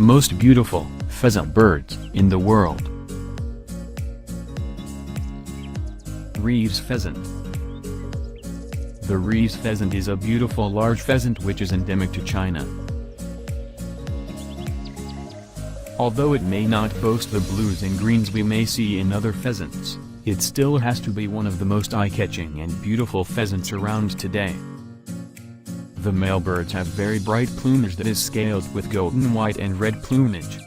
most beautiful pheasant birds in the world. Reeves pheasant. The Reeves pheasant is a beautiful large pheasant which is endemic to China. Although it may not boast the blues and greens we may see in other pheasants, it still has to be one of the most eye-catching and beautiful pheasants around today. The male birds have very bright plumage that is scaled with golden white and red plumage.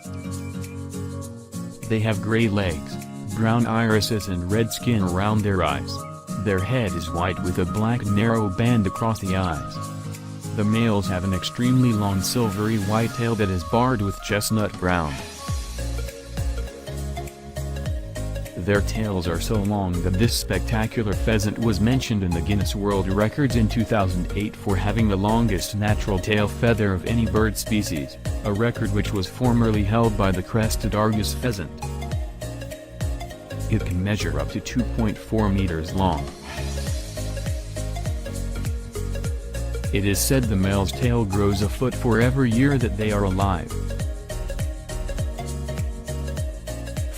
They have gray legs, brown irises and red skin around their eyes. Their head is white with a black narrow band across the eyes. The males have an extremely long silvery white tail that is barred with chestnut brown. Their tails are so long that this spectacular pheasant was mentioned in the Guinness World Records in 2008 for having the longest natural tail feather of any bird species, a record which was formerly held by the crested Argus pheasant. It can measure up to 2.4 meters long. It is said the male's tail grows a foot for every year that they are alive.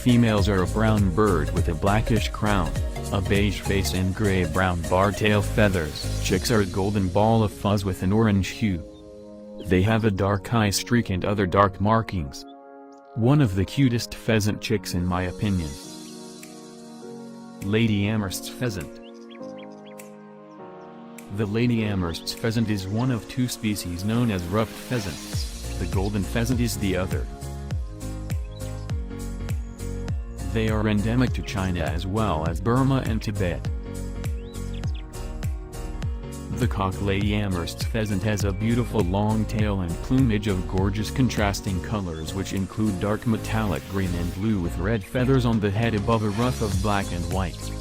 Females are a brown bird with a blackish crown, a beige face and gray-brown bar tail feathers. Chicks are a golden ball of fuzz with an orange hue. They have a dark eye streak and other dark markings. One of the cutest pheasant chicks in my opinion. Lady Amherst's pheasant. The Lady Amherst's pheasant is one of two species known as ruffed pheasants. The golden pheasant is the other. They are endemic to China as well as Burma and Tibet. The cock Lady Amherst's pheasant has a beautiful long tail and plumage of gorgeous contrasting colors which include dark metallic green and blue with red feathers on the head above a ruff of black and white.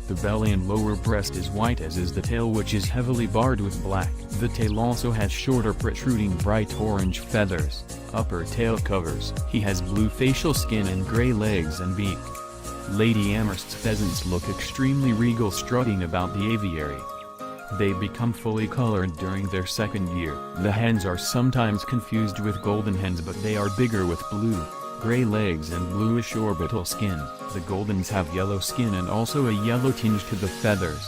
The belly and lower breast is white as is the tail which is heavily barred with black. The tail also has shorter protruding bright orange feathers. Upper tail covers. He has blue facial skin and gray legs and beak. Lady Amherst's pheasants look extremely regal strutting about the aviary. They become fully colored during their second year. The hens are sometimes confused with golden hens but they are bigger with blue, gray legs and bluish orbital skin. The goldens have yellow skin and also a yellow tinge to the feathers.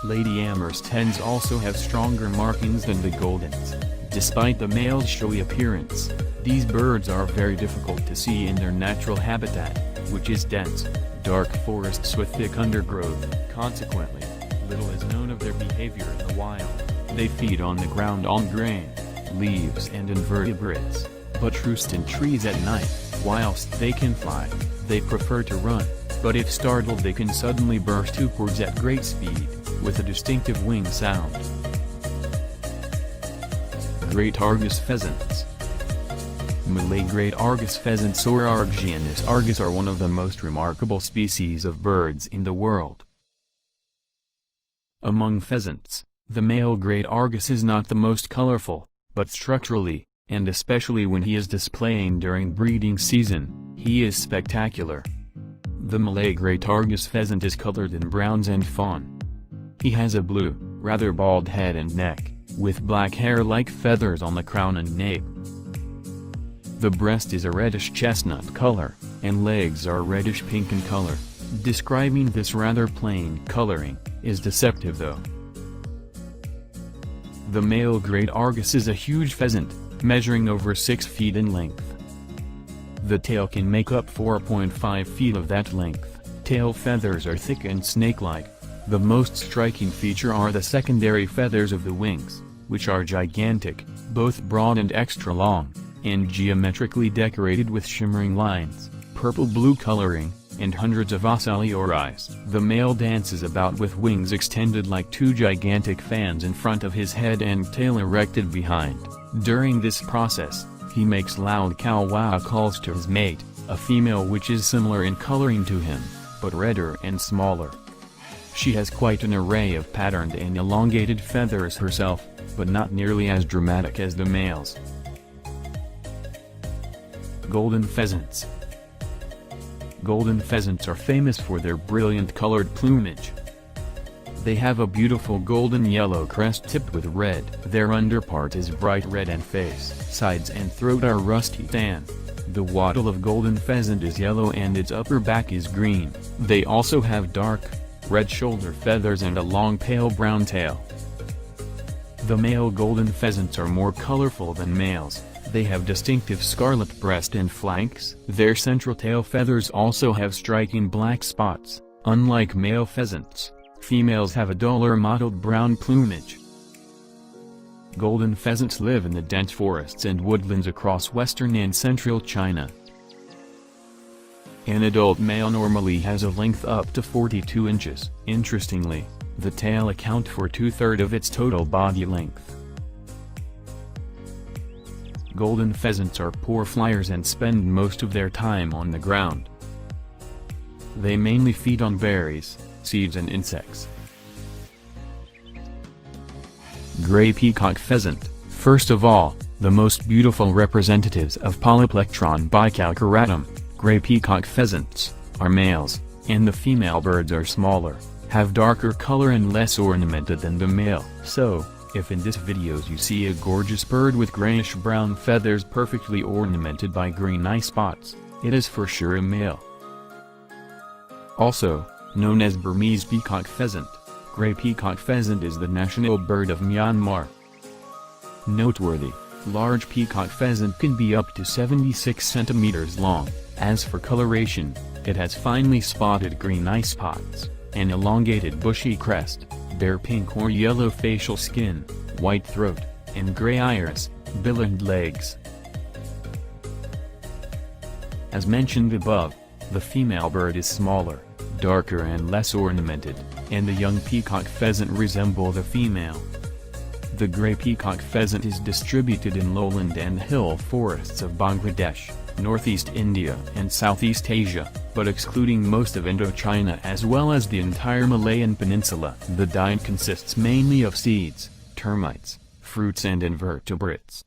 Lady Amherst hens also have stronger markings than the goldens. Despite the male's showy appearance, these birds are very difficult to see in their natural habitat, which is dense, dark forests with thick undergrowth. Consequently, little is known of their behavior in the wild. They feed on the ground on grain, leaves and invertebrates, but roost in trees at night. Whilst they can fly, they prefer to run, but if startled they can suddenly burst upwards at great speed, with a distinctive wing sound. Great Argus pheasants. Malay great Argus pheasants or Argyanis argus are one of the most remarkable species of birds in the world. Among pheasants, the male great Argus is not the most colorful, but structurally, and especially when he is displaying during breeding season, he is spectacular. The Malay great Argus pheasant is colored in browns and fawn. He has a blue, rather bald head and neck, with black hair like feathers on the crown and nape. The breast is a reddish chestnut color, and legs are reddish pink in color. Describing this rather plain coloring is deceptive though. The male great Argus is a huge pheasant, measuring over 6 feet in length. The tail can make up 4.5 feet of that length. Tail feathers are thick and snake-like. The most striking feature are the secondary feathers of the wings, which are gigantic, both broad and extra long, and geometrically decorated with shimmering lines, purple-blue coloring, and hundreds of ocelli or eyes. The male dances about with wings extended like two gigantic fans in front of his head and tail erected behind. During this process, he makes loud cow-wow calls to his mate, a female which is similar in coloring to him, but redder and smaller. She has quite an array of patterned and elongated feathers herself, but not nearly as dramatic as the males. Golden pheasants. Golden pheasants are famous for their brilliant colored plumage. They have a beautiful golden yellow crest tipped with red. Their underpart is bright red and face, sides and throat are rusty tan. The wattle of golden pheasant is yellow and its upper back is green. They also have dark, red shoulder feathers and a long pale brown tail. The male golden pheasants are more colorful than males. They have distinctive scarlet breast and flanks. Their central tail feathers also have striking black spots. Unlike male pheasants, females have a duller mottled brown plumage. Golden pheasants live in the dense forests and woodlands across western and central China. An adult male normally has a length up to 42 inches. Interestingly, the tail accounts for 2/3 of its total body length. Golden pheasants are poor flyers and spend most of their time on the ground. They mainly feed on berries, seeds and insects. Gray peacock pheasant. First of all, the most beautiful representatives of Polyplectron bicalcuratum, gray peacock pheasants, are males, and the female birds are smaller, have darker color and less ornamented than the male. So, if in this videos you see a gorgeous bird with grayish-brown feathers perfectly ornamented by green eye spots, it is for sure a male. Also, known as Burmese peacock pheasant, gray peacock pheasant is the national bird of Myanmar. Noteworthy, large peacock pheasant can be up to 76 centimeters long. As for coloration, it has finely spotted green eye spots, an elongated bushy crest, bare pink or yellow facial skin, white throat, and gray iris, bill and legs. As mentioned above, the female bird is smaller, darker and less ornamented, and the young peacock pheasant resemble the female. The gray peacock pheasant is distributed in lowland and hill forests of Bangladesh, northeast India and Southeast Asia, but excluding most of Indochina as well as the entire Malayan peninsula. The diet consists mainly of seeds, termites, fruits and invertebrates.